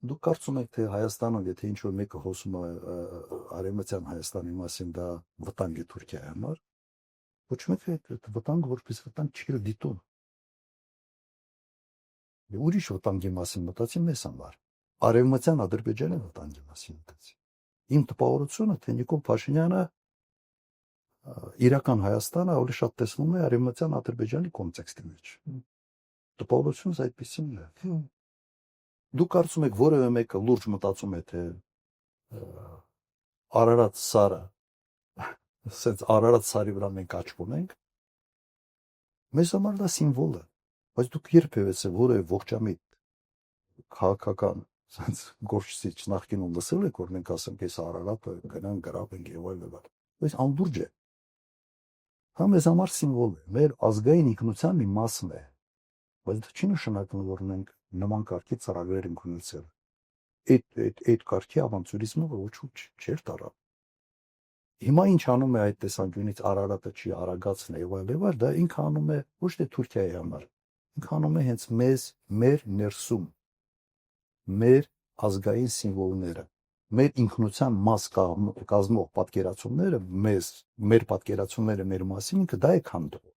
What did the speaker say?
Դուք կարծում եք, թե Հայաստանում, եթե ինչ-որ մեկը հոսում է արևմտյան Հայաստանի մասին, դա վտանգ է Թուրքիայի համար, ոչ մեկը այդ վտանգը որպես վտանգ չի դիտում։ Ուրիշ վտանգի մասին մտածի մեզ համար։ Արևմտյան Ադրբեջանի վտանգի մասին մտածի։ Իմ տպավորությունը, թե Նիկոլ Փաշինյանը իրական Հայաստանը ավելի շատ տեսնում է արևմտյան Ադրբեջանի կոնտեքստի մեջ։ Տպավորությունս այդպեսին է։ Դուք կարծում եք որևէ մեկը լուրջ մտածում է, թե Արարատ սարը, ասենց Արարատ սարի վրա մենք աչքում ենք, մեզ համար դա սիմվոլ է, բայց դուք երբևէ որևէ ողջամիտ քաղաքական ասենց գործիչ նախկինում լսել եք, որ մենք ասենք, այս Արարատը գնան գրավենք եւ այլն, բայց անդուրջ է։ Հա մեզ համար սիմվոլ է, մեր ազգային ինքնության մի մասն է, բայց դա չի նշանակում, որ մենք նման կարգի ծրագրեր ենք ունեցել։ Այդ կարգի ավանտյուրիզմը ոչ ոք չէր տարա։ Հիմա ինչ անում է այդ տեսանկյունից Արարատը չի արագացնի եւ այլն, դա ինքը անում է ոչ թե Թուրքիայի համար, ինքը անում է հենց մեր ներսում, մեր ազգային սիմվոլները, մեր ինքնության մաս կազմող պատկերացումները, մեր պատկերացումները մեր մասին ինքը դա է քանդում։